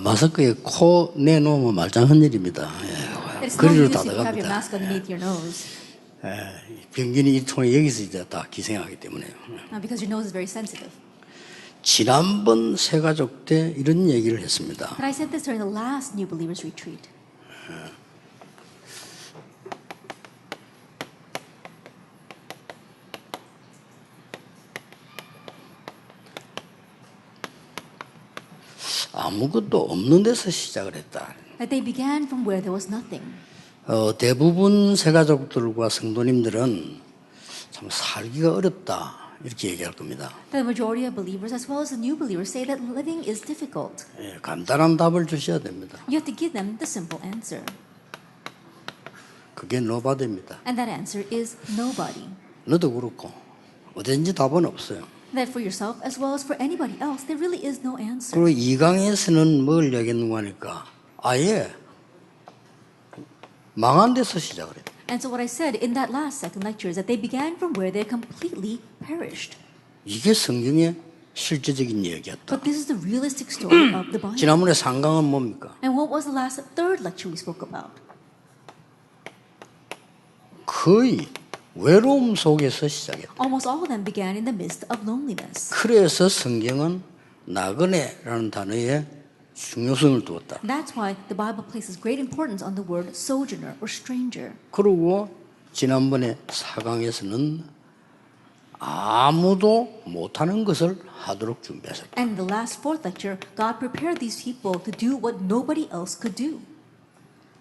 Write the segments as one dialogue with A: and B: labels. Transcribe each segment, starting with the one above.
A: 마스크에 코 내놓으면 말짱한 일입니다.
B: It's no
A: 거리로
B: use
A: 다
B: if you have your
A: 들어갑니다.
B: mask underneath your nose
A: 병균이 이 통에 여기서 이제 다 기생하기 때문에요.
B: because your nose is very sensitive.
A: 지난번 새가족 때 이런 얘기를 했습니다.
B: But I said this during the last New Believers Retreat.
A: 아무것도 없는 데서 시작을 했다.
B: That they began from where there was nothing.
A: 대부분 새가족들과 성도님들은 참 살기가 어렵다 이렇게 얘기할 겁니다.
B: The majority of believers as well as the new believers say that living is difficult.
A: 간단한 답을 주셔야 됩니다.
B: You have to give them the simple answer.
A: 그게 노바드입니다.
B: And that answer is nobody.
A: 너도 그렇고 어딘지 답은 없어요.
B: That for yourself as well as for anybody else, there really is no answer.
A: 그리고 2강에서는 뭘 얘기했는가 하니까 아예 망한 데서 시작을 했다.
B: And so what I said in that last second lecture is that they began from where they completely perished.
A: 이게 성경의 실제적인 얘기였다.
B: But this is the realistic story of the Bible.
A: 지난번에 3강은 뭡니까?
B: And what was the last third lecture we spoke about?
A: 거의 외로움 속에서 시작했다.
B: Almost all of them began in the midst of loneliness.
A: 그래서 성경은 나그네라는 단어에 중요성을 두었다.
B: That's why the Bible places great importance on the word sojourner or stranger.
A: 그리고 지난번에 4강에서는 아무도 못하는 것을 하도록 준비하셨다.
B: And in the last fourth lecture, God prepared these people to do what nobody else could do.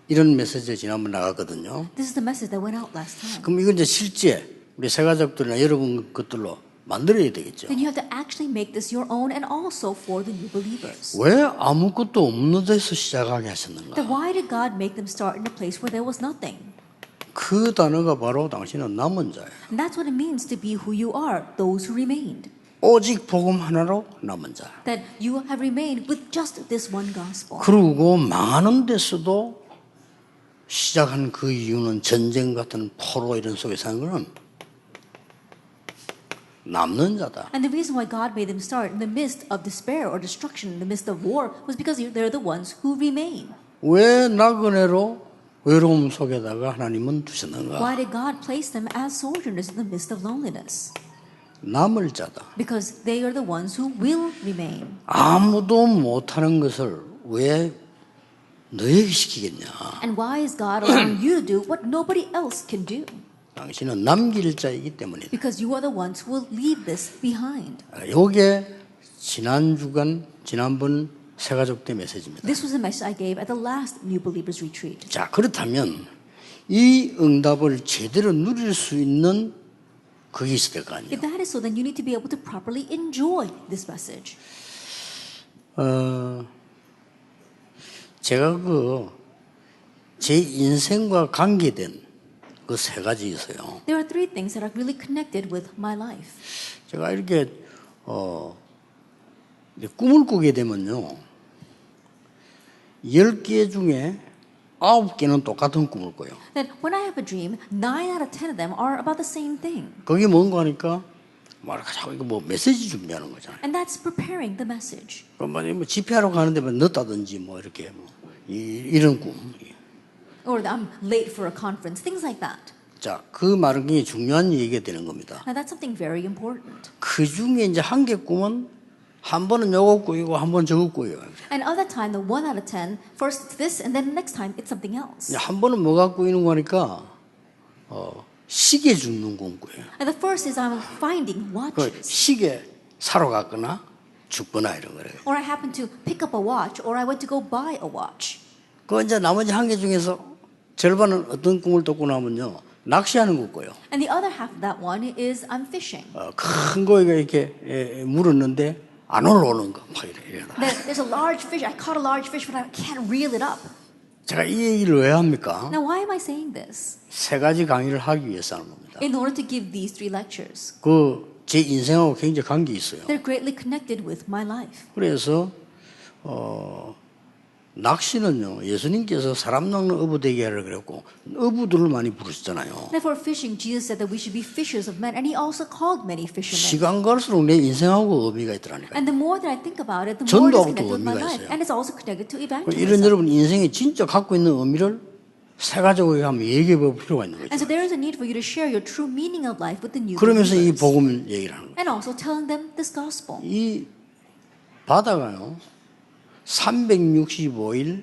A: 이런 메시지가 지난번 나갔거든요.
B: This is the message that went out last time.
A: 그럼 이건 이제 실제 우리 새가족들이나 여러분 것들로 만들어야 되겠죠.
B: Then you have to actually make this your own and also for the new believers.
A: 왜 아무것도 없는 데서 시작하게 하셨는가?
B: Then why did God make them start in a place where there was nothing?
A: 그 단어가 바로 당신은 남은 자예요.
B: And that's what it means to be who you are, those who remained.
A: 오직 복음 하나로 남은 자.
B: That you have remained with just this one gospel.
A: 그리고 망하는 데서도 시작한 그 이유는 전쟁 같은 포로 이런 속에서 하는 거는 남는 자다.
B: And the reason why God made them start in the midst of despair or destruction, in the midst of war, was because they're the ones who remain.
A: 왜 나그네로 외로움 속에다가 하나님은
B: Why
A: 두셨는가?
B: did God place them as sojourners in the midst of loneliness?
A: 남을 자다.
B: Because they are the ones who will remain.
A: 아무도 못하는 것을 왜 너에게 시키겠냐?
B: And why is God allowing you to do what nobody else can do?
A: 당신은 남길 자이기 때문이다.
B: Because you are the ones who will leave this behind.
A: 이게 지난번 새가족 때 메시지입니다.
B: This was the message I gave at the last New Believers Retreat.
A: 자, 그렇다면 이 응답을 제대로 누릴 수 있는 그게 있을 거 아니에요.
B: If that is so, then you need to be able to properly enjoy this message.
A: 제가 제 인생과 관계된 그 세 가지 있어요.
B: There are three things that are really connected with my life.
A: 제가 이렇게 꿈을 꾸게 되면요, 10개 중에 9개는 똑같은 꿈을 꿔요.
B: That when I have a dream, 9 out of 10 of them are about the same thing.
A: 그게 뭔가 하니까 자꾸 이거 메시지 준비하는 거잖아요.
B: And that's preparing the message.
A: 그럼 집회하러 가는데 늦다든지 이렇게 이런 꿈.
B: Or that I'm late for a conference, things like that.
A: 자, 그 말은 굉장히 중요한 얘기가 되는 겁니다.
B: Now that's something very important.
A: 그 중에 이제 한 개 꿈은 한 번은 요거 꾸이고 한 번 저거 꾸요.
B: And other time, the 1 out of 10, first it's this, and then the next time it's something else.
A: 한 번은 뭐가 꾸이는 거니까 시계 줍는 꿈 꾸요.
B: And the first is I'm finding
A: 그
B: watches.
A: 시계 사러 갔거나 죽거나 이런 거래요.
B: Or I happen to pick up a watch, or I went to go buy a watch.
A: 그 이제 나머지 한 개 중에서 절반은 어떤 꿈을 또 꾸냐면요, 낚시하는 거 꾸요.
B: And the other half of that one is I'm fishing.
A: 큰 거가 이렇게 물었는데 안 올라오는 거 막 이래.
B: There's a large fish. I caught a large fish, but I can't reel it up.
A: 제가 이 얘기를 왜 합니까?
B: Now, why am I saying this?
A: 세 가지 강의를 하기 위해서 하는 겁니다.
B: In order to give these three lectures.
A: 제 인생하고 굉장히 관계 있어요.
B: They're greatly connected with my life.
A: 그래서 낚시는요, 예수님께서 사람 낚는 어부 되게 하라 그랬고 어부들을 많이 부르셨잖아요.
B: Therefore, fishing, Jesus said that we should be fishers of men, and he also called many fishermen.
A: 시간 갈수록 내 인생하고 의미가 있더라니까요.
B: And the more that I think about it, the more it is
A: 전도하고도
B: connected with my
A: 의미가
B: life,
A: 있어요.
B: and it's also connected to
A: 이런
B: evangelism.
A: 여러분 인생이 진짜 갖고 있는 의미를 세가지고 한번 얘기해 볼 필요가 있는
B: And
A: 거죠.
B: so there is a need for you to share your true meaning of life with the new
A: 그러면서 이
B: believers,
A: 복음 얘기를 하는 거예요.
B: and also telling them this gospel.
A: 이 바다가요 365일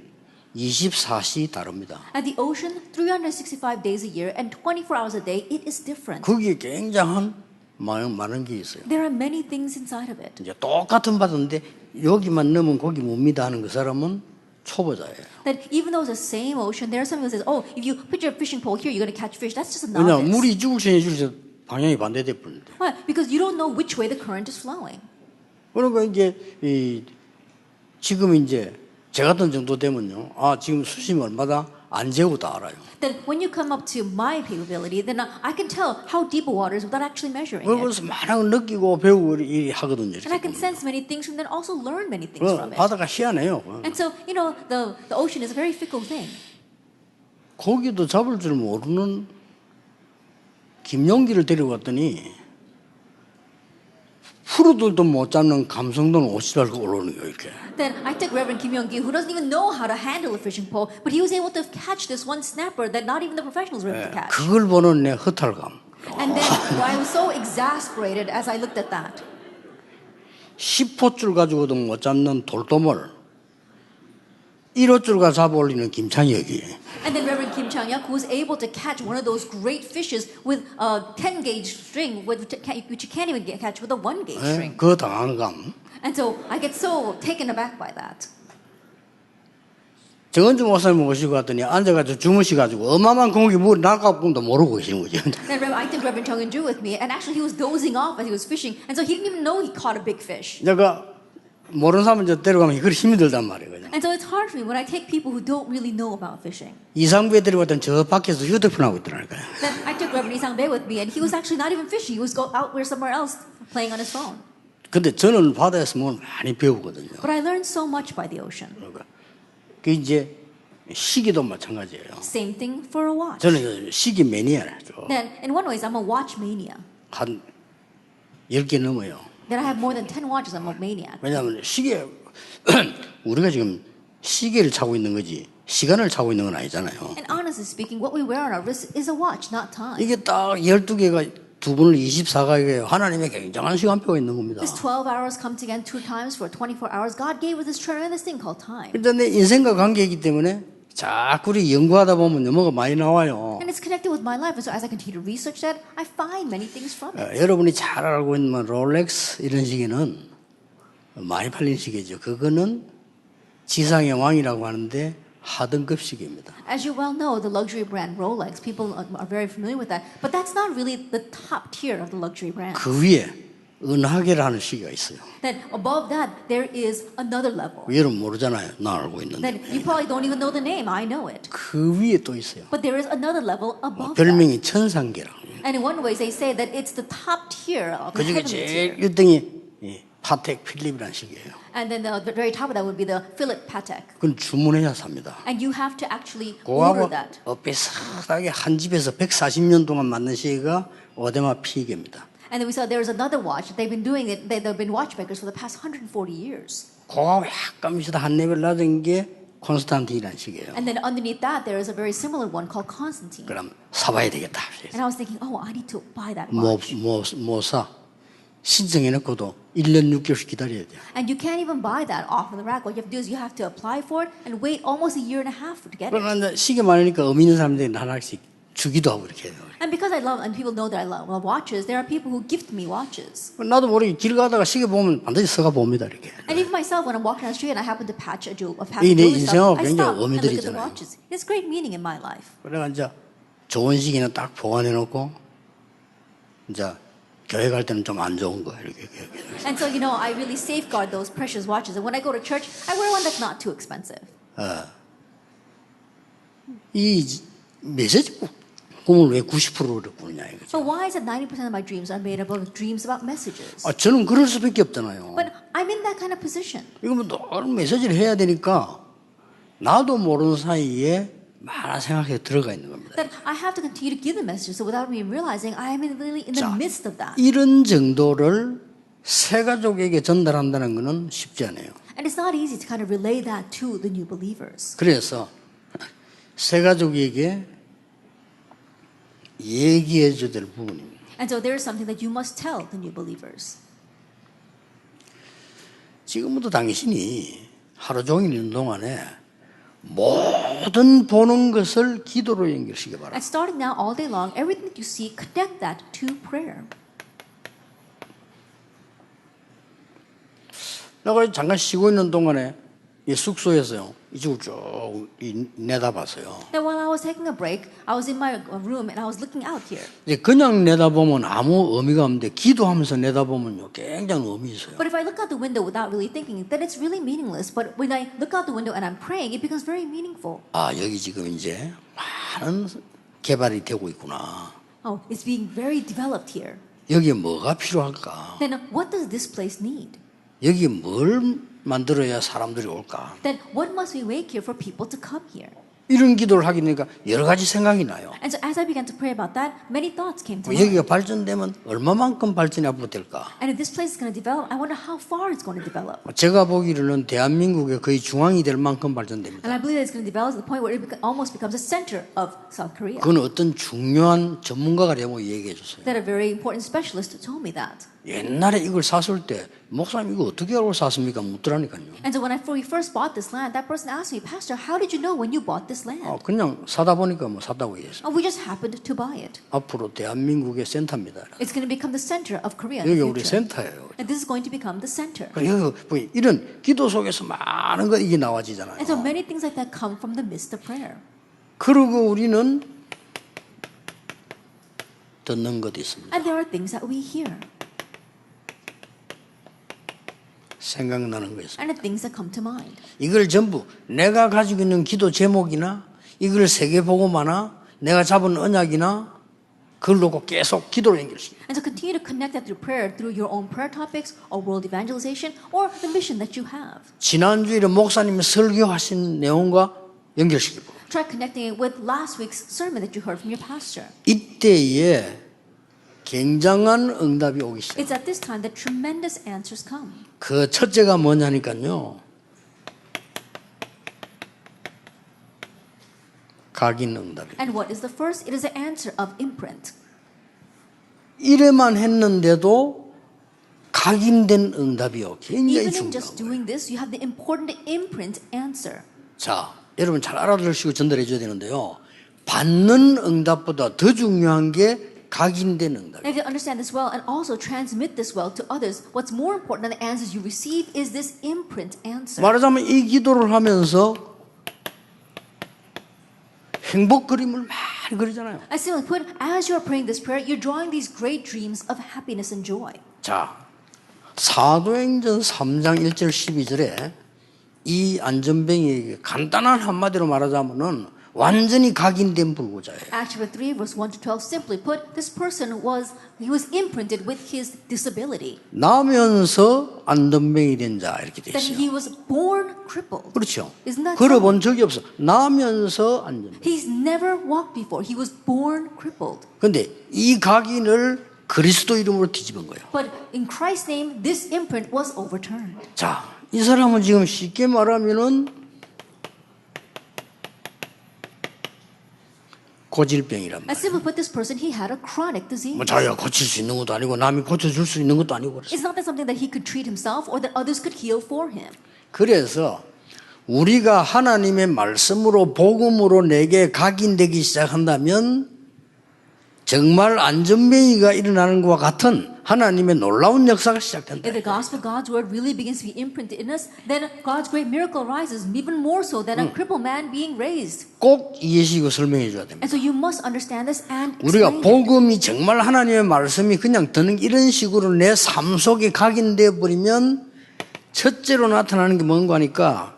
A: 24시 다릅니다.
B: At the ocean, 365 days a year and 24 hours a day, it is different.
A: 거기에 굉장한 많은 게 있어요.
B: There are many things inside of it.
A: 이제 똑같은 바다인데 여기만 넣으면 거기 못 믿어 하는 그 사람은 초보자예요.
B: That even though it's the same ocean, there are some people who says, "Oh, if you put your fishing pole here, you're going to catch fish." That's just a
A: 왜냐
B: novice.
A: 물이 죽을지 해줄지 방향이 반대돼 버리는데.
B: Why? Because you don't know which way the current is flowing.
A: 그러니까 이제 지금 이제 제 같은 정도 되면요. 아 지금 수심이 얼마다 안 재고 다 알아요.
B: Then when you come up to my capability, then I can tell how deep a water is without actually measuring it.
A: 그래서 많은 걸 느끼고 배우고 이 하거든요.
B: And I can sense many things from then also learn many things from it.
A: 바다가 희한해요.
B: And so, you know, the ocean is a very fickle thing.
A: 고기도 잡을 줄 모르는 김용기를 데려갔더니 프로들도 못 잡는 감성도는 오시달고 올라오는 거예요. 이렇게.
B: Then I took Reverend Kim Young-gi, who doesn't even know how to handle a fishing pole, but he was able to catch this one snapper that not even the professionals were able to catch.
A: 그걸 보는 내 허탈감.
B: And then I was so exasperated as I looked at that.
A: 10호줄 가지고도 못 잡는 돌돔을 1호줄가 잡아 올리는 김창혁이
B: And then Reverend Kim Chang-yak, who was able to catch one of those great fishes with a 10-gauge string, which you can't even catch with a 1-gauge string.
A: 그 당한 감.
B: And so I get so taken aback by that.
A: 정은주 목사님 오시고 왔더니 앉아가지고 주무시가지고 어마어마한 공기 물이 날까분도 모르고 계시는 거죠.
B: Then I took Reverend Chung and Ju with me, and actually he was dozing off as he was fishing, and so he didn't even know he caught a big fish.
A: 내가 모르는 사람 이제 데려가면 그걸 힘이 들단 말이에요. 그냥.
B: And so it's hard for me when I take people who don't really know about fishing.
A: 이상부에 데려갔더니 저 밖에서 휴대폰 하고 있더라니까요.
B: Then I took Reverend Isang Bae with me, and he was actually not even fishing. He was out there somewhere else playing on his phone.
A: 근데 저는 바다에서 뭘 많이 배우거든요.
B: But I learned so much by the ocean.
A: 그러니까 그 이제 시기도 마찬가지예요.
B: Same thing for a watch.
A: 저는 시기 매니아죠.
B: Then in one way, I'm a watch mania.
A: 한 10개 넘어요.
B: Then I have more than 10 watches. I'm a maniac.
A: 왜냐하면 시계 우리가 지금 시계를 차고 있는 거지 시간을 차고 있는 건 아니잖아요.
B: And honestly speaking, what we wear on our wrist is a watch, not time.
A: 이게 딱 12개가 두 분을 24가게 하나님의 굉장한 시간표가 있는 겁니다.
B: These 12 hours come together 2 times for 24 hours. God gave us this tremendous thing called time.
A: 일단 내 인생과 관계이기 때문에 자꾸 우리 연구하다 보면 뭐가 많이 나와요.
B: And it's connected with my life. And so as I continue to research that, I find many things from it.
A: 여러분이 잘 알고 있는 롤렉스 이런 시계는 많이 팔린 시계죠. 그거는 지상의 왕이라고 하는데 하등급 시계입니다.
B: As you well know, the luxury brand Rolex, people are very familiar with that. But that's not really the top tier of the luxury brand.
A: 그 위에 은하계라는 시계가 있어요.
B: Then above that, there is another level.
A: 여러분 모르잖아요. 나 알고 있는데.
B: Then you probably don't even know the name. I know it.
A: 그 위에 또 있어요.
B: But there is another level above that.
A: 별명이 천상계라.
B: And in one way, they say that it's the top tier of the
A: 그중에
B: heavenly
A: 제일
B: tier.
A: 1등이 파텍 필립이라는 시계예요.
B: And then the very top of that would be the Philip Patek.
A: 그건 주문해야 삽니다.
B: And you have to actually order
A: 그거하고
B: that.
A: 비슷하게 한 집에서 140년 동안 만든 시계가 오데마 피게입니다.
B: And then we saw there is another watch. They've been doing it. They've been watchmakers for the past 140 years.
A: 그거하고 약간 비슷한 한 레벨 낮은 게 콘스탄틴이라는 시계예요.
B: And then underneath that, there is a very similar one called Constantine.
A: 그럼 사봐야 되겠다.
B: And I was thinking, oh, I need to buy that watch.
A: 못 사. 신청해놓고도 1년 6개월씩 기다려야 돼요.
B: And you can't even buy that off of the rack. What you have to do is you have to apply for it and wait almost a year and a half to get it.
A: 그러나 시계 많으니까 의미 있는 사람들이 하나씩 주기도 하고 이렇게 해요.
B: And because I love, and people know that I love watches, there are people who gift me watches.
A: 나도 모르게 길 가다가 시계 보면 반드시 서가 봅니다 이렇게.
B: And even myself, when I'm walking down the street and I happen to patch a
A: 이
B: jewelry
A: 내
B: shop,
A: 인생하고
B: I
A: 굉장히
B: stop and look at the
A: 의미들이잖아요.
B: watches. It's great meaning in my life.
A: 그래가 이제 좋은 시계는 딱 보관해놓고 이제 교회 갈 때는 좀 안 좋은 거 이렇게.
B: And so, you know, I really safeguard those precious watches. And when I go to church, I wear one that's not too expensive.
A: 이 메시지 꿈을 왜 90%를 꾸느냐 이거죠.
B: So why is it 90% of my dreams are made up of dreams about messages?
A: 저는 그럴 수밖에 없잖아요.
B: But I'm in that kind of position.
A: 이거 뭐 메시지를 해야 되니까 나도 모르는 사이에 많은 생각에 들어가 있는 겁니다.
B: That I have to continue to give the message, so without me realizing, I am really in the
A: 자,
B: midst of that.
A: 이런 정도를 새 가족에게 전달한다는 것은 쉽지 않아요.
B: And it's not easy to kind of relay that to the new believers.
A: 그래서 새 가족에게 얘기해 줘야 될 부분입니다.
B: And so there is something that you must tell the new believers.
A: 지금부터 당신이 하루 종일 있는 동안에 모든 보는 것을 기도로 연결시켜 봐라.
B: And starting now all day long, everything that you see, connect that to prayer.
A: 내가 잠깐 쉬고 있는 동안에 이 숙소에서요 이쪽을 쭉 내다봤어요.
B: Then while I was taking a break, I was in my room and I was looking out here.
A: 이제 그냥 내다보면 아무 의미가 없는데 기도하면서 내다보면요 굉장히 의미 있어요.
B: But if I look out the window without really thinking, then it's really meaningless. But when I look out the window and I'm praying, it becomes very meaningful.
A: 아 여기 지금 이제 많은 개발이 되고 있구나.
B: Oh, it's being very developed here.
A: 여기에 뭐가 필요할까?
B: Then what does this place need?
A: 여기 뭘 만들어야 사람들이 올까?
B: Then what must we make here for people to come here?
A: 이런 기도를 하게 되니까 여러 가지 생각이 나요.
B: And so as I began to pray about that, many thoughts came to mind.
A: 여기가 발전되면 얼마만큼 발전이 앞으로 될까?
B: And if this place is going to develop, I wonder how far it's going to develop.
A: 제가 보기로는 대한민국의 거의 중앙이 될 만큼 발전됩니다.
B: And I believe that it's going to develop to the point where it almost becomes a center of South Korea.
A: 그건 어떤 중요한 전문가가 되고 얘기해 줬어요.
B: That a very important specialist told me that.
A: 옛날에 이걸 샀을 때 목사님 이거 어떻게 알고 샀습니까? 묻더라니까요.
B: And so when we first bought this land, that person asked me, Pastor, how did you know when you bought this land?
A: 그냥 사다 보니까 뭐 샀다고 얘기했어요.
B: Oh, we just happened to buy it.
A: 앞으로 대한민국의 센터입니다.
B: It's going to become the center of Korea in
A: 여기
B: the
A: 우리
B: future.
A: 센터예요.
B: And this is going to become the center.
A: 여기 이런 기도 속에서 많은 것 이게 나와지잖아요.
B: And so many things like that come from the midst of prayer.
A: 그리고 우리는 듣는 것이 있습니다.
B: And there are things that we hear.
A: 생각나는 거 있습니다.
B: And the things that come to mind.
A: 이걸 전부 내가 가지고 있는 기도 제목이나 이걸 세계복음화나 내가 잡은 언약이나 그걸 놓고 계속 기도로 연결시켜요.
B: And so continue to connect that through prayer, through your own prayer topics or world evangelization or the mission that you have.
A: 지난주에 목사님이 설교하신 내용과 연결시키고
B: Try connecting it with last week's sermon that you heard from your pastor.
A: 이때에 굉장한 응답이 오기 시작해요.
B: It's at this time that tremendous answers come.
A: 그 첫째가 뭐냐니까요. 각인 응답이에요.
B: And what is the first? It is the answer of imprint.
A: 이래만 했는데도 각인된 응답이요. 굉장히
B: Even in
A: 중요한
B: just
A: 거예요.
B: doing this, you have the important imprint answer.
A: 자, 여러분 잘 알아들으시고 전달해 줘야 되는데요. 받는 응답보다 더 중요한 게 각인된 응답.
B: And if you understand this well and also transmit this well to others, what's more important than the answers you receive is this imprint answer.
A: 말하자면 이 기도를 하면서 행복 그림을 많이 그리잖아요.
B: I simply put, as you are praying this prayer, you're drawing these great dreams of happiness and joy.
A: 자, 사도행전 3장 1절 12절에 이 안전뱅이에게 간단한 한마디로 말하자면은 완전히 각인된 불구자예요.
B: Acts chapter 3 verse 1 to 12 simply put, this person was imprinted with his disability.
A: 나면서 안전뱅이 된 자 이렇게 돼
B: That
A: 있어요.
B: he was born crippled.
A: 그렇죠.
B: Isn't that
A: 걸어본 적이 없어. 나면서 안전뱅이.
B: He's never walked before. He was born crippled.
A: 근데 이 각인을 그리스도 이름으로 뒤집은 거예요.
B: But in Christ's name, this imprint was overturned.
A: 자, 이 사람은 지금 쉽게 말하면은 고질병이란
B: And
A: 말이에요.
B: simply put, this person, he had a chronic disease.
A: 뭐 자기가 고칠 수 있는 것도 아니고 남이 고쳐줄 수 있는 것도 아니고 그랬어요.
B: It's not that something that he could treat himself or that others could heal for him.
A: 그래서 우리가 하나님의 말씀으로 복음으로 내게 각인되기 시작한다면 정말 안전뱅이가 일어나는 것과 같은 하나님의 놀라운 역사가 시작된다.
B: If the gospel of God's word really begins to be imprinted in us, then God's great miracle arises, even more so than a crippled man being raised.
A: 꼭 이해시키고 설명해 줘야 됩니다.
B: And so you must understand this and
A: 우리가
B: explain it.
A: 복음이 정말 하나님의 말씀이 그냥 듣는 이런 식으로 내 삶 속에 각인되어 버리면 첫째로 나타나는 게 뭔가 하니까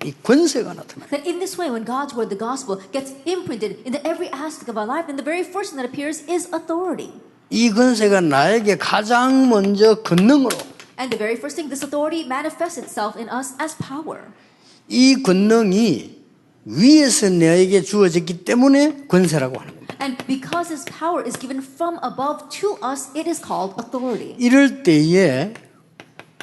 A: 이 권세가 나타나요.
B: That in this way, when God's word, the gospel, gets imprinted into every aspect of our life, then the very first thing that appears is authority.
A: 이 권세가 나에게 가장 먼저 권능으로
B: And the very first thing, this authority manifests itself in us as power.
A: 이 권능이 위에서 내게 주어졌기 때문에 권세라고 하는 겁니다.
B: And because this power is given from above to us, it is called authority.
A: 이럴 때에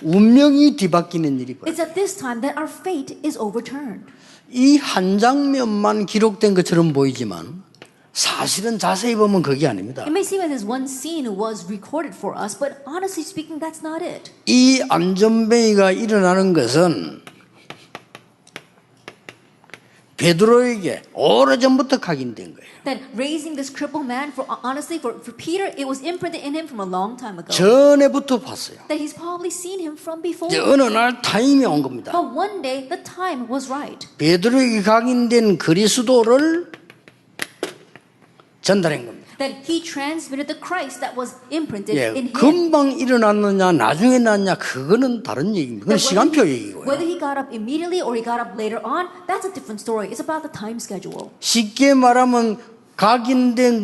A: 운명이 뒤바뀌는 일이 벌어져요.
B: It's at this time that our fate is overturned.
A: 이 한 장면만 기록된 것처럼 보이지만 사실은 자세히 보면 그게 아닙니다.
B: It may seem like this one scene was recorded for us, but honestly speaking, that's not it.
A: 이 안전뱅이가 일어나는 것은 베드로에게 오래전부터 각인된 거예요.
B: That raising this crippled man, honestly, for Peter, it was imprinted in him from a long time ago.
A: 전에부터 봤어요.
B: That he's probably seen him from before.
A: 이제 어느 날 타임이 온 겁니다.
B: But one day, the time was right.
A: 베드로에게 각인된 그리스도를 전달한 겁니다.
B: That he transmitted the Christ that was imprinted
A: 예,
B: in him.
A: 금방 일어났느냐 나중에 났냐 그거는 다른 얘기입니다. 그건 시간표 얘기고요.
B: Whether he got up immediately or he got up later on, that's a different story. It's about the time schedule.
A: 쉽게 말하면 각인된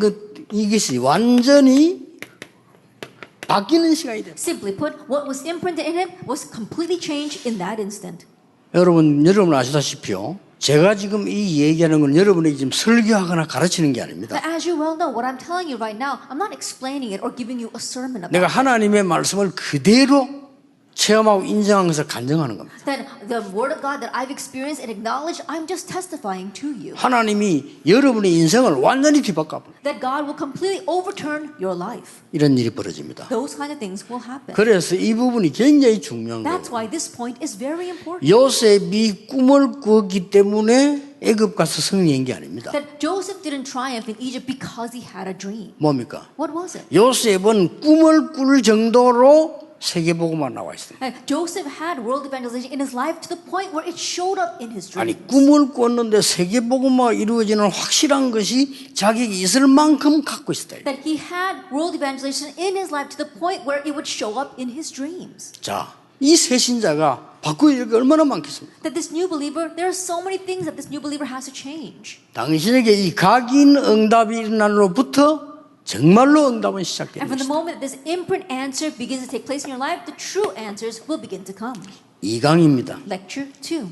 A: 이것이 완전히 바뀌는 시간이 됐어요.
B: Simply put, what was imprinted in him was completely changed in that instant.
A: 여러분 아시다시피요. 제가 지금 이 얘기하는 건 여러분에게 지금 설교하거나 가르치는 게 아닙니다.
B: But as you well know, what I'm telling you right now, I'm not explaining it or giving you a sermon about
A: 내가
B: it.
A: 하나님의 말씀을 그대로 체험하고 인정한 것을 간증하는 겁니다.
B: That the word of God that I've experienced and acknowledged, I'm just testifying to you.
A: 하나님이 여러분의 인생을 완전히 뒤바꿔
B: That God will completely overturn your life.
A: 이런 일이 벌어집니다.
B: Those kind of things will happen.
A: 그래서 이 부분이 굉장히 중요한 거예요.
B: That's why this point is very important.
A: 요셉이 꿈을 꾸었기 때문에 애굽 가서 승리한 게 아닙니다.
B: That Joseph didn't triumph in Egypt because he had a dream.
A: 뭡니까?
B: What was it?
A: 요셉은 꿈을 꿀 정도로 세계보고만 나와 있습니다.
B: Joseph had world evangelization in his life to the point where it showed up in his
A: 아니
B: dreams.
A: 꿈을 꿨는데 세계보고만 이루어지는 확실한 것이 자격이 있을 만큼 갖고 있었다.
B: That he had world evangelization in his life to the point where it would show up in his dreams.
A: 자, 이 새신자가 바꿔야 될 게 얼마나 많겠습니까?
B: That this new believer, there are so many things that this new believer has to change.
A: 당신에게 이 각인 응답이 일어난 날로부터 정말로 응답은 시작됩니다.
B: And from the moment that this imprint answer begins to take place in your life, the true answers will begin to come.
A: 2강입니다.
B: Lecture 2.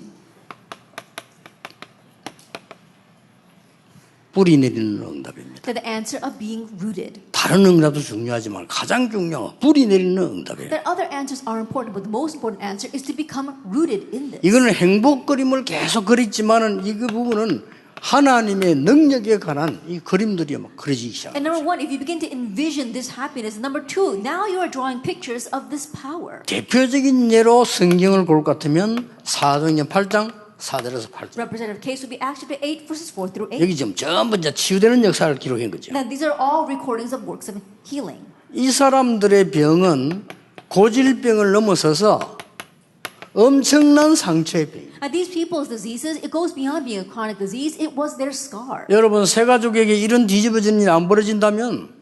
A: 뿌리 내리는 응답입니다.
B: That the answer of being rooted.
A: 다른 응답도 중요하지만 가장 중요한 건 뿌리 내리는 응답이에요.
B: That other answers are important, but the most important answer is to become rooted in this.
A: 이거는 행복 그림을 계속 그렸지만은 이 부분은 하나님의 능력에 관한 이 그림들이 막 그려지기 시작합니다.
B: And number one, if you begin to envision this happiness, number two, now you are drawing pictures of this power.
A: 대표적인 예로 성경을 볼 것 같으면 사도행전 8장 4절에서 8절.
B: Representative case would be Acts chapter 8, verses 4 through 8.
A: 여기 지금 전부 이제 치유되는 역사를 기록한 거죠.
B: Now, these are all recordings of works of healing.
A: 이 사람들의 병은 고질병을 넘어서서 엄청난 상처의 병.
B: These people's diseases, it goes beyond being a chronic disease. It was their scar.
A: 여러분 새 가족에게 이런 뒤집어진 일이 안 벌어진다면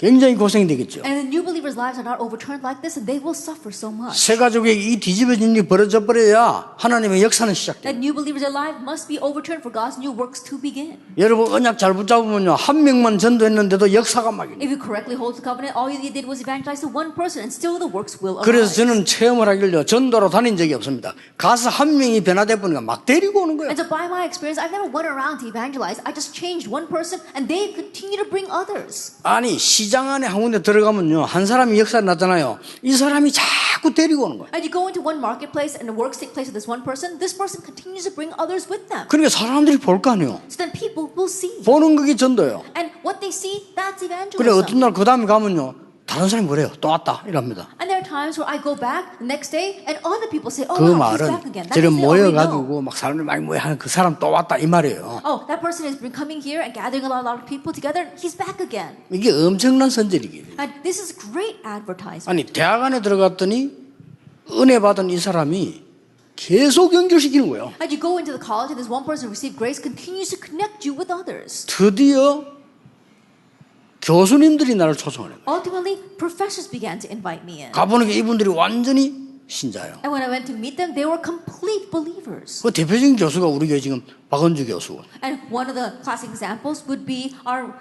A: 굉장히 고생이 되겠죠.
B: And the new believers' lives are not overturned like this, and they will suffer so much.
A: 새 가족에게 이 뒤집어진 일이 벌어져 버려야 하나님의 역사는 시작돼요.
B: That new believers' life must be overturned for God's new works to begin.
A: 여러분 언약 잘 붙잡으면요 한 명만 전도했는데도 역사가 막 일어나요.
B: If you correctly hold the covenant, all you did was evangelize to one person, and still the works will
A: 그래서
B: arise.
A: 저는 체험을 하길래 전도로 다닌 적이 없습니다. 가서 한 명이 변화돼 보니까 막 데리고 오는 거예요.
B: And so by my experience, I've never went around to evangelize. I just changed one person, and they continue to bring others.
A: 아니 시장 안에 한 군데 들어가면요 한 사람이 역사 나잖아요. 이 사람이 자꾸 데리고 오는 거예요.
B: And you go into one marketplace, and the works take place with this one person. This person continues to bring others with them.
A: 그러니까 사람들이 볼 거 아니에요.
B: So then people will see.
A: 보는 그게 전도예요.
B: And what they see, that's
A: 그래
B: evangelism.
A: 어떤 날 그 다음에 가면요 다른 사람이 그래요. 또 왔다 이랍니다.
B: And there are times where I go back the next day, and other people say, "Oh,
A: 그
B: wow, he's back
A: 말은
B: again." That
A: 저를
B: means they already know.
A: 모여가지고 막 사람들 많이 모여하는 그 사람 또 왔다 이 말이에요.
B: Oh, that person has been coming here and gathering a lot of people together. He's back again.
A: 이게 엄청난 선전이에요.
B: And this is great advertisement.
A: 아니 대학 안에 들어갔더니 은혜 받은 이 사람이 계속 연결시키는 거예요.
B: And you go into the college, and this one person who received grace continues to connect you with others.
A: 드디어 교수님들이 나를 초청하는 거예요.
B: Ultimately, professors began to invite me in.
A: 가보니까 이분들이 완전히 신자예요.
B: And when I went to meet them, they were complete believers.
A: 그 대표적인 교수가 우리 교회 지금 박은주 교수.
B: And one of the classic examples would be our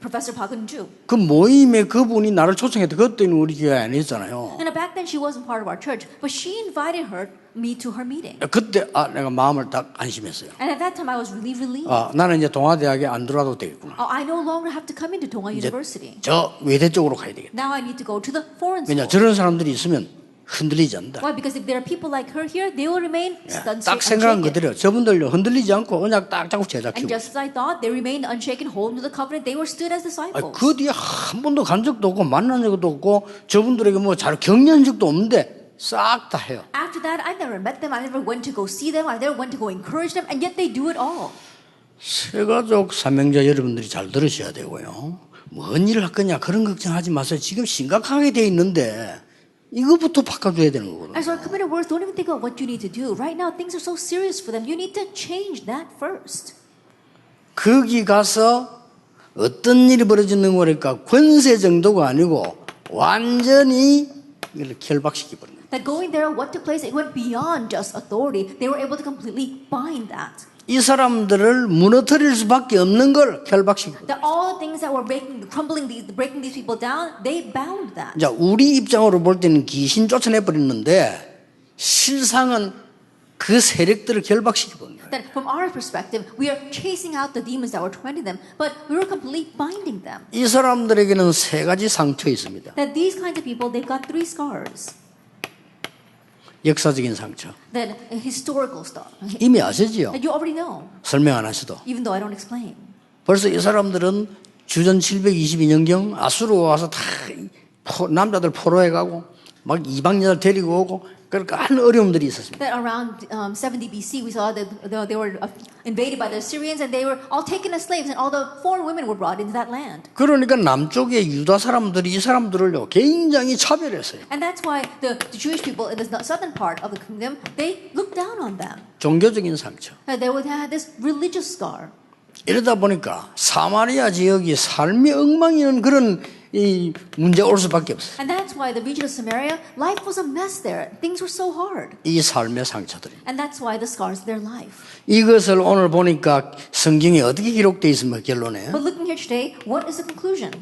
B: Professor Park Eun-ju.
A: 그 모임에 그분이 나를 초청했다. 그때는 우리 교회 안 했잖아요.
B: And back then she wasn't part of our church, but she invited me to her meeting.
A: 그때 내가 마음을 딱 안심했어요.
B: And at that time I was really relieved.
A: 나는 이제 동아대학에 안 들어와도 되겠구나.
B: Oh, I no longer have to come into Donghua University.
A: 저 외대 쪽으로 가야 되겠다.
B: Now I need to go to the foreign
A: 왜냐
B: school.
A: 저런 사람들이 있으면 흔들리지 않는다.
B: Why? Because if there are people like her here, they will remain
A: 딱 생각한
B: unshaken.
A: 그대로 저분들요 흔들리지 않고 언약 딱 잡고 제자
B: And
A: 키우고.
B: just as I thought, they remained unshaken, holding to the covenant. They were stood as disciples.
A: 그 뒤에 한 번도 간 적도 없고 만난 적도 없고 저분들에게 뭐 잘 격려한 적도 없는데 싹 다 해요.
B: After that, I never met them. I never went to go see them. I never went to go encourage them. And yet they do it all.
A: 새가족 삼형제 여러분들이 잘 들으셔야 되고요. 뭔 일을 할 거냐 그런 걱정하지 마세요. 지금 심각하게 돼 있는데 이거부터 바꿔줘야 되는 거거든요.
B: As our committed words, don't even think about what you need to do. Right now, things are so serious for them. You need to change that first.
A: 거기 가서 어떤 일이 벌어지는 거니까 권세 정도가 아니고 완전히 이걸 결박시켜 버린 거예요.
B: That going there, what took place, it went beyond just authority. They were able to completely bind that.
A: 이 사람들을 무너뜨릴 수밖에 없는 걸 결박시켜 버린 거예요.
B: That all the things that were breaking these people down, they bound that.
A: 자, 우리 입장으로 볼 때는 귀신 쫓아내 버렸는데 실상은 그 세력들을 결박시켜 버린 거예요.
B: That from our perspective, we are chasing out the demons that were tormenting them, but we were completely binding them.
A: 이 사람들에게는 세 가지 상처 있습니다.
B: That these kinds of people, they've got 3 scars.
A: 역사적인 상처.
B: Then historical stuff.
A: 이미 아시지요?
B: That you already know,
A: 설명 안 하셔도.
B: even though I don't explain.
A: 벌써 이 사람들은 주전 722년경 아수르 와서 다 남자들 포로해가고 막 이방 여자를 데리고 오고 그러니까 한 어려움들이 있었습니다.
B: That around 70 BC, we saw that they were invaded by the Assyrians and they were all taken as slaves and all the foreign women were brought into that land.
A: 그러니까 남쪽의 유다 사람들이 이 사람들을요 굉장히 차별했어요.
B: And that's why the Jewish people in the southern part of the kingdom, they looked down on them.
A: 종교적인 상처.
B: They would have this religious scar.
A: 이러다 보니까 사마리아 지역이 삶이 엉망이는 그런 이 문제가 올 수밖에 없어요.
B: And that's why the region of Samaria, life was a mess there. Things were so hard.
A: 이 삶의 상처들이.
B: And that's why the scars of their life.
A: 이것을 오늘 보니까 성경에 어떻게 기록되어 있습니까? 결론에.
B: But looking here today, what is the conclusion?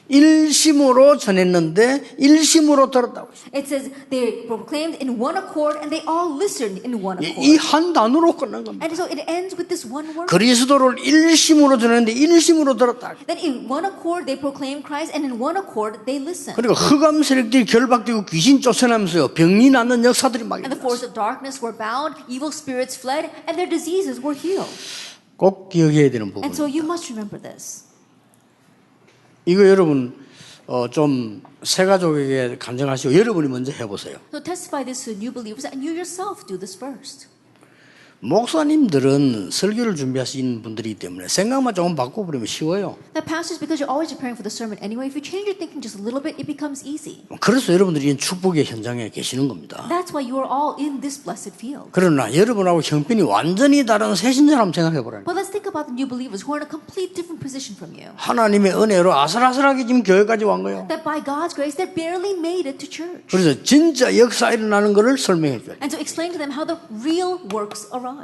A: 일심으로 전했는데 일심으로 들었다고 했어요.
B: It says they proclaimed in one accord and they all listened in one
A: 이
B: accord.
A: 한 단어로 끝난 겁니다.
B: And so it ends with this one word.
A: 그리스도를 일심으로 전했는데 일심으로 들었다.
B: That in one accord they proclaimed Christ and in one accord they listened.
A: 그리고 흑암 세력들이 결박되고 귀신 쫓아내면서요 병이 낫는 역사들이 막
B: And the
A: 일어났어요.
B: force of darkness were bound, evil spirits fled, and their diseases were healed.
A: 꼭 기억해야 되는 부분.
B: And so you must remember this.
A: 이거 여러분 좀 새가족에게 간증하시고 여러분이 먼저 해보세요.
B: So testify this to new believers and you yourself do this first.
A: 목사님들은 설교를 준비하시는 분들이기 때문에 생각만 조금 바꿔버리면 쉬워요.
B: That pastors, because you're always preparing for the sermon anyway, if you change your thinking just a little bit, it becomes easy.
A: 그래서 여러분들이 이 축복의 현장에 계시는 겁니다.
B: That's why you are all in this blessed field.
A: 그러나 여러분하고 형편이 완전히 다른 새 신자를 한번 생각해보라니까.
B: But let's think about the new believers who are in a complete different position from you.
A: 하나님의 은혜로 아슬아슬하게 지금 교회까지 온 거예요.
B: That by God's grace, they barely made it to church.
A: 그래서 진짜 역사 일어나는 것을 설명해 줘요.
B: And so explain to them how the real works arise.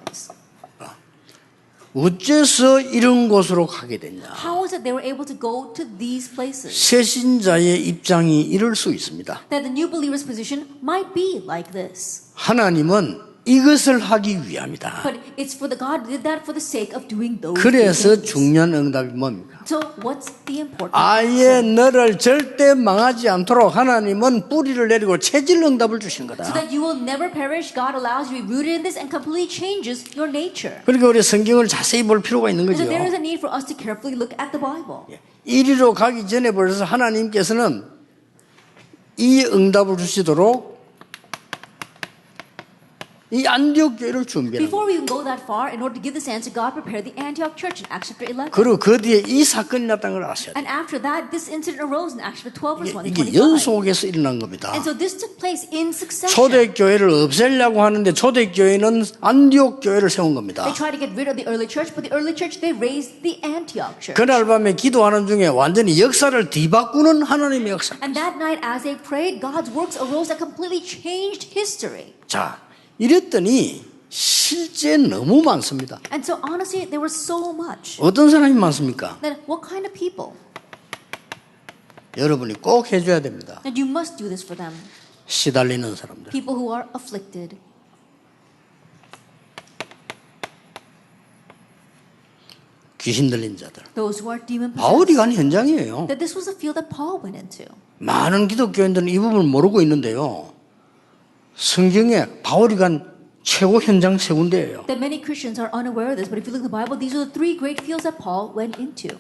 A: 어째서 이런 곳으로 가게 됐냐?
B: How is it they were able to go to these places?
A: 새 신자의 입장이 이럴 수 있습니다.
B: That the new believer's position might be like this.
A: 하나님은 이것을 하기 위함이다.
B: But it's for the God did that for the sake of doing those
A: 그래서
B: things.
A: 중요한 응답이 뭡니까?
B: So what's the important
A: 아예
B: answer?
A: 너를 절대 망하지 않도록 하나님은 뿌리를 내리고 체질 응답을 주신 거다.
B: So that you will never perish, God allows you to be rooted in this and completely changes your nature.
A: 그러니까 우리 성경을 자세히 볼 필요가 있는
B: And
A: 거죠.
B: so there is a need for us to carefully look at the Bible.
A: 이리로 가기 전에 벌써 하나님께서는 이 응답을 주시도록 이 안디옥 교회를 준비하는 거예요.
B: Before we even go that far, in order to give this answer, God prepared the Antioch church in Acts chapter 11.
A: 그리고 그 뒤에 이 사건이 났다는 걸 아셔야 돼요.
B: And after that, this incident arose in Acts chapter 12, verse 1
A: 이게
B: and 25.
A: 연속해서 일어난 겁니다.
B: And so this took place in succession.
A: 초대교회를 없애려고 하는데 초대교회는 안디옥 교회를 세운 겁니다.
B: They tried to get rid of the early church, but the early church, they raised the Antioch church.
A: 그날 밤에 기도하는 중에 완전히 역사를 뒤바꾸는 하나님의 역사.
B: And that night, as they prayed, God's works arose that completely changed history.
A: 자, 이랬더니 실제 너무 많습니다.
B: And so honestly, there was so much.
A: 어떤 사람이 많습니까?
B: Then what kind of people?
A: 여러분이 꼭 해줘야 됩니다.
B: And you must do this for them.
A: 시달리는 사람들.
B: People who are afflicted.
A: 귀신 들린 자들.
B: Those who are demon
A: 바울이
B: possessed.
A: 간 현장이에요.
B: That this was a field that Paul went into.
A: 많은 기독교인들은 이 부분을 모르고 있는데요. 성경에 바울이 간 최고 현장 세 군데예요.
B: That many Christians are unaware of this, but if you look at the Bible, these are the three great fields that Paul went into.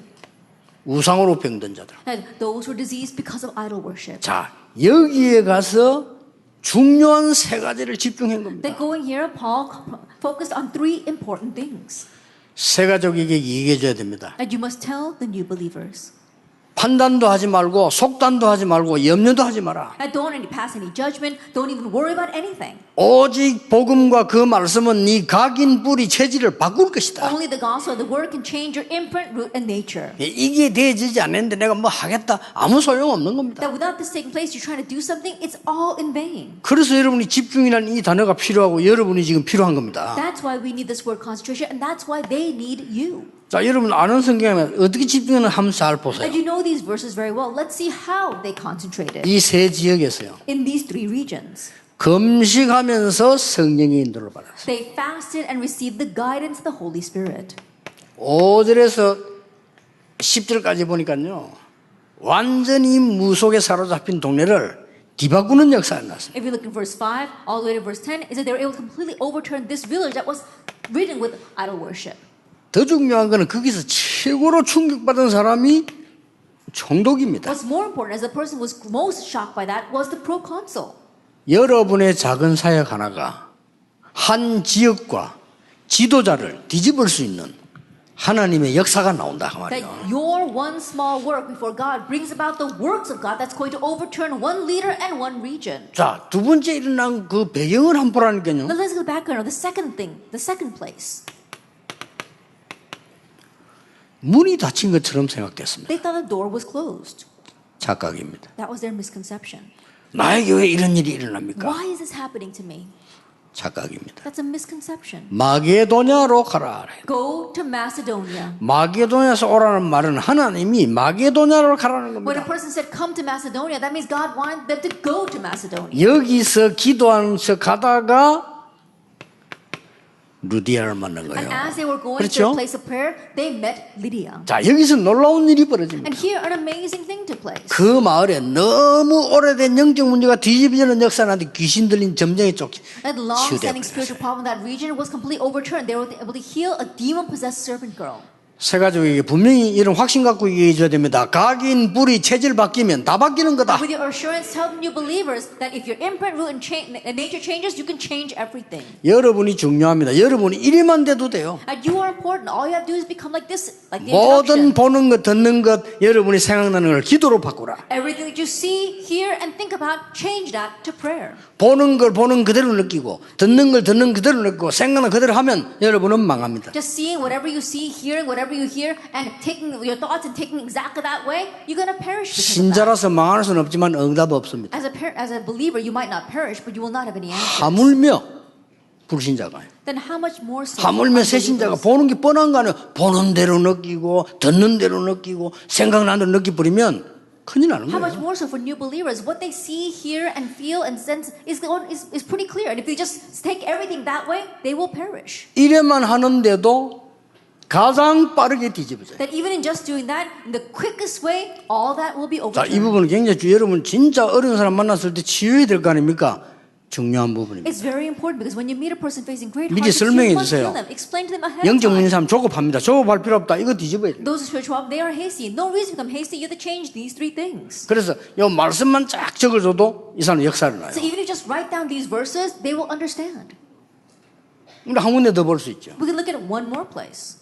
A: 우상으로 병든 자들.
B: And those who are diseased because of idol worship.
A: 자, 여기에 가서 중요한 세 가지를 집중한 겁니다.
B: That going here, Paul focused on three important things.
A: 세 가족에게 얘기해 줘야 됩니다.
B: And you must tell the new believers.
A: 판단도 하지 말고 속단도 하지 말고 염려도 하지 마라.
B: And don't pass any judgment. Don't even worry about anything.
A: 오직 복음과 그 말씀은 네 각인 뿌리 체질을 바꿀 것이다.
B: Only the gospel and the word can change your imprint, root, and nature.
A: 이게 되어지지 않는데 내가 뭐 하겠다 아무 소용 없는 겁니다.
B: That without this taking place, you're trying to do something, it's all in vain.
A: 그래서 여러분이 집중이라는 이 단어가 필요하고 여러분이 지금 필요한 겁니다.
B: That's why we need this word concentration, and that's why they need you.
A: 자, 여러분 아는 성경에 어떻게 집중하는 한번 잘 보세요.
B: And you know these verses very well. Let's see how they concentrated
A: 이 세 지역에서요.
B: in these three regions.
A: 금식하면서 성령의 인도를 받았어요.
B: They fasted and received the guidance of the Holy Spirit.
A: 5절에서 10절까지 보니까요. 완전히 무속에 사로잡힌 동네를 뒤바꾸는 역사가 났어요.
B: If you look in verse 5 all the way to verse 10, is that they were able to completely overturn this village that was ridden with idol worship.
A: 더 중요한 거는 거기서 최고로 충격받은 사람이 총독입니다.
B: What's more important, as the person who was most shocked by that, was the proconsul.
A: 여러분의 작은 사역 하나가 한 지역과 지도자를 뒤집을 수 있는 하나님의 역사가 나온다 그
B: That
A: 말이에요.
B: your one small work before God brings about the works of God that's going to overturn one leader and one region.
A: 자, 두 번째 일어난 그 배경을 한번 보라니까요.
B: Now let's go background of the second thing, the second place.
A: 문이 닫힌 것처럼 생각됐습니다.
B: They thought the door was closed.
A: 착각입니다.
B: That was their misconception.
A: 나에게 왜 이런 일이 일어납니까?
B: Why is this happening to me?
A: 착각입니다.
B: That's a misconception.
A: 마게도냐로 가라.
B: Go to Macedonia.
A: 마게도냐에서 오라는 말은 하나님이 마게도냐로 가라는
B: When a
A: 겁니다.
B: person said come to Macedonia, that means God wanted them to go to Macedonia.
A: 여기서 기도하면서 가다가 루디아를 만난
B: And
A: 거예요.
B: as they were going to
A: 그렇죠?
B: a place of prayer, they met Lydia.
A: 자, 여기서 놀라운 일이 벌어집니다.
B: And here an amazing thing took place.
A: 그 마을에 너무 오래된 영적 문제가 뒤집어지는 역사나는데 귀신 들린 점쟁이 쪽
B: That long-standing
A: 치유되어버렸어요.
B: spiritual problem in that region was completely overturned. They were able to heal a demon-possessed servant girl.
A: 세 가족에게 분명히 이런 확신 갖고 얘기해 줘야 됩니다. 각인, 뿌리, 체질 바뀌면 다 바뀌는 거다.
B: With your assurance, tell the new believers that if your imprint, root, and nature changes, you can change everything.
A: 여러분이 중요합니다. 여러분이 이래만 돼도 돼요.
B: And you are important. All you have to do is become like this, like the
A: 모든
B: introduction.
A: 보는 것, 듣는 것, 여러분이 생각나는 걸 기도로 바꾸라.
B: Everything that you see, hear, and think about, change that to prayer.
A: 보는 걸 보는 그대로 느끼고 듣는 걸 듣는 그대로 느끼고 생각나는 그대로 하면 여러분은 망합니다.
B: Just seeing whatever you see, hearing whatever you hear, and taking your thoughts and taking exactly that way, you're going to perish because of that.
A: 신자라서 망할 수는 없지만 응답 없습니다.
B: As a believer, you might not perish, but you will not have any answers.
A: 하물며 불신자가
B: Then how much more so?
A: 하물며 새신자가
B: unbelievers?
A: 보는 게 뻔한 거 아니에요. 보는 대로 느끼고 듣는 대로 느끼고 생각나는 대로 느끼버리면 큰일 나는
B: How much
A: 거예요.
B: more so for new believers? What they see, hear, and feel and sense is pretty clear. And if they just take everything that way, they will perish.
A: 이래만 하는데도 가장 빠르게 뒤집어져요.
B: That even in just doing that, in the quickest way, all that will be
A: 자, 이
B: overturned.
A: 부분은 굉장히 여러분 진짜 어려운 사람 만났을 때 치유해야 될 거 아닙니까? 중요한 부분입니다.
B: It's very important because when you meet a person facing great
A: 미리
B: hardships,
A: 설명해
B: you must
A: 주세요.
B: heal them. Explain to them ahead of
A: 영적 문제
B: time.
A: 사람 조급합니다. 조급할 필요 없다. 이거 뒤집어야 돼요.
B: Those who spiritual, they are hasty. No reason to become hasty. You have to change these three things.
A: 그래서 이 말씀만 쫙 적어줘도 이 사람 역사를 나요.
B: So even if you just write down these verses, they will understand.
A: 우리 한 군데 더 볼 수 있죠.
B: We can look at it one more place.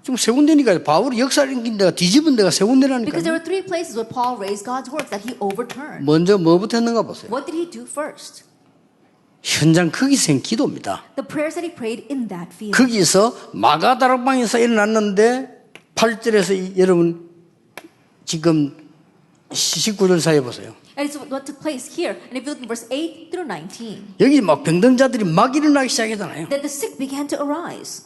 A: 지금 세 군데니까 바울이 역사를 인긴 데가 뒤집은 데가 세 군데라니까.
B: Because there were three places where Paul raised God's works that he overturned.
A: 먼저 뭐부터 했는가 보세요.
B: What did he do first?
A: 현장 거기서 한 기도입니다.
B: The prayers that he prayed in that field.
A: 거기서 마가다락방에서 일어났는데 8절에서 여러분 지금 19절 사이에 보세요.
B: And it's what took place here. And if you look in verse 8 through 19,
A: 여기 막 병든자들이 막 일어나기 시작하잖아요.
B: that the sick began to arise.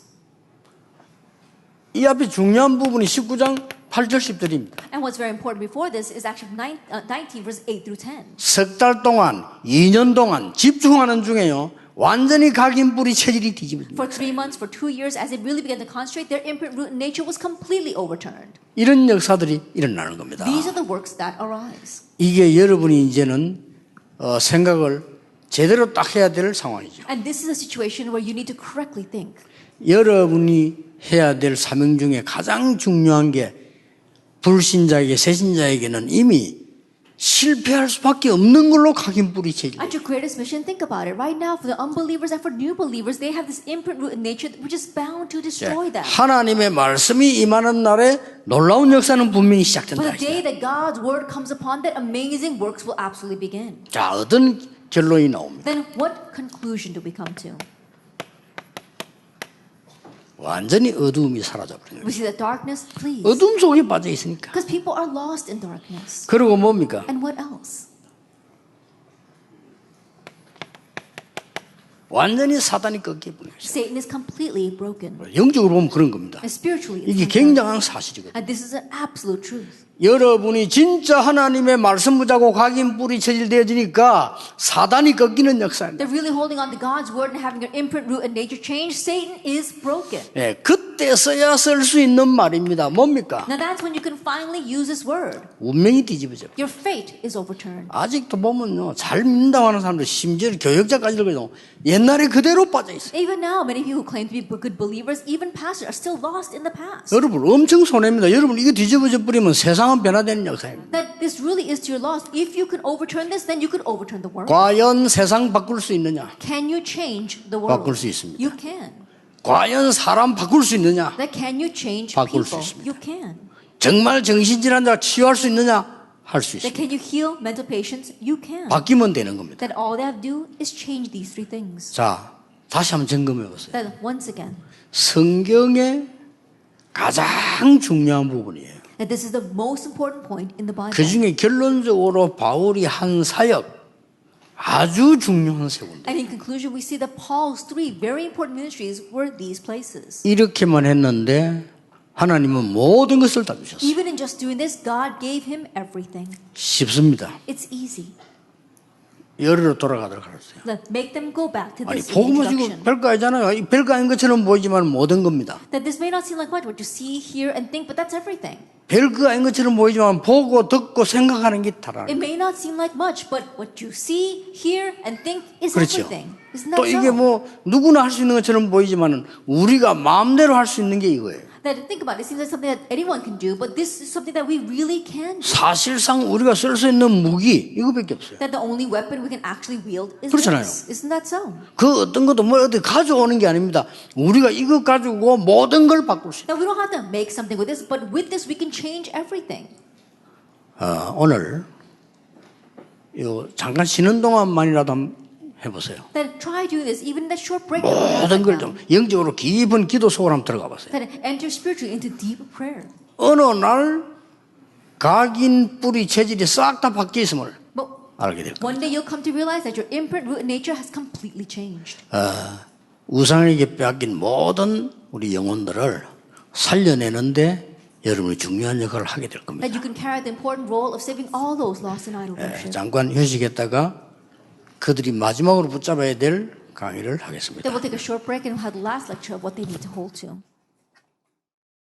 A: 이 앞에 중요한 부분이 19장 8절 10절입니다.
B: And what's very important before this is actually 19 verse 8 through 10.
A: 석 달 동안, 2년 동안 집중하는 중에요. 완전히 각인 뿌리 체질이 뒤집어집니다.
B: For 3 months, for 2 years, as they really began to concentrate, their imprint root nature was completely overturned.
A: 이런 역사들이 일어나는 겁니다.
B: These are the works that arise.
A: 이게 여러분이 이제는 생각을 제대로 딱 해야 될 상황이죠.
B: And this is a situation where you need to correctly think.
A: 여러분이 해야 될 사명 중에 가장 중요한 게 불신자에게 새신자에게는 이미 실패할 수밖에 없는 걸로 각인 뿌리 체질.
B: At your greatest mission, think about it. Right now, for the unbelievers and for new believers, they have this imprint root nature which is bound to destroy them.
A: 하나님의 말씀이 임하는 날에 놀라운 역사는 분명히
B: But
A: 시작된다.
B: the day that God's word comes upon, that amazing works will absolutely begin.
A: 자, 어떤 결론이 나옵니까?
B: Then what conclusion do we come to?
A: 완전히 어두움이 사라져버린 거예요.
B: We see that darkness flees.
A: 어둠 속에 빠져 있으니까.
B: Because people are lost in darkness.
A: 그리고 뭡니까?
B: And what else?
A: 완전히 사단이 꺾여버린 거죠.
B: Satan is completely broken.
A: 영적으로 보면 그런 겁니다.
B: And spiritually, it's
A: 이게
B: unbroken.
A: 굉장한 사실이거든요.
B: And this is an absolute truth.
A: 여러분이 진짜 하나님의 말씀 붙잡고 각인 뿌리 체질되어지니까 사단이 꺾이는 역사입니다.
B: They're really holding on to God's word and having their imprint, root, and nature change. Satan is broken.
A: 예, 그때서야 쓸 수 있는 말입니다. 뭡니까?
B: Now that's when you can finally use this word.
A: 운명이 뒤집어져.
B: Your fate is overturned.
A: 아직도 보면요, 잘 믿는다고 하는 사람들, 심지어 교역자까지도 그래도 옛날에 그대로 빠져 있어요.
B: Even now, many people who claim to be good believers, even pastors, are still lost in the past.
A: 여러분 엄청 손해입니다. 여러분 이거 뒤집어져 버리면 세상은 변화되는 역사입니다.
B: That this really is to your loss. If you can overturn this, then you can overturn the world.
A: 과연 세상 바꿀 수 있느냐?
B: Can you change the world?
A: 바꿀 수 있습니다.
B: You can.
A: 과연 사람 바꿀 수 있느냐?
B: That can you change
A: 바꿀 수
B: people?
A: 있습니다.
B: You can.
A: 정말 정신질환자 치유할 수 있느냐? 할 수
B: That
A: 있습니다.
B: can you heal mental patients? You can.
A: 바뀌면 되는 겁니다.
B: That all they have to do is change these 3 things.
A: 자, 다시 한번 점검해 보세요.
B: That once again,
A: 성경의 가장 중요한 부분이에요.
B: that this is the most important point in the Bible.
A: 그 중에 결론적으로 바울이 한 사역 아주 중요한 세군데
B: And in conclusion, we see that Paul's 3 very important ministries were these places.
A: 이렇게만 했는데 하나님은 모든 것을 다 주셨어요.
B: Even in just doing this, God gave him everything.
A: 쉽습니다.
B: It's easy.
A: 열으로 돌아가도록 하세요.
B: Let make them go back to
A: 아니
B: this
A: 복음은 지금
B: introduction.
A: 별거 아니잖아요. 이 별거 아닌 것처럼 보이지만 모든 겁니다.
B: That this may not seem like much what you see, hear, and think, but that's everything.
A: 별거 아닌 것처럼 보이지만 보고 듣고 생각하는 게 다라는
B: It
A: 거예요.
B: may not seem like much, but what you see, hear, and think is
A: 그렇죠.
B: everything. Isn't
A: 또
B: that
A: 이게
B: so?
A: 뭐 누구나 할 수 있는 것처럼 보이지만 우리가 마음대로 할 수 있는 게 이거예요.
B: That think about it, it seems like something that anyone can do, but this is something that we really can do.
A: 사실상 우리가 쓸 수 있는 무기 이거밖에 없어요.
B: That the only weapon we can actually wield is
A: 그렇잖아요.
B: this. Isn't that so?
A: 그 어떤 것도 뭐 어디 가져오는 게 아닙니다. 우리가 이거 가지고 모든 걸 바꿀 수 있어요.
B: That we don't have to make something with this, but with this we can change everything.
A: 오늘 요 잠깐 쉬는 동안만이라도 한번 해보세요.
B: Then try doing this, even in that short break. that we have
A: 모든
B: right
A: 걸
B: now.
A: 좀 영적으로 깊은 기도 속으로 한번 들어가 보세요.
B: That enter spiritually into deep prayer.
A: 어느 날 각인 뿌리 체질이 싹 다 바뀌어 있음을
B: But
A: 알게 될 겁니다.
B: one day you'll come to realize that your imprint, root, and nature has completely changed.
A: 우상에게 빼앗긴 모든 우리 영혼들을 살려내는데 여러분이 중요한 역할을 하게 될 겁니다.
B: That you can carry the important role of saving all those lost in idol worship.
A: 잠깐 휴식했다가 그들이 마지막으로 붙잡아야 될 강의를 하겠습니다.
B: Then we'll take a short break and we'll have the last lecture of what they need to hold to.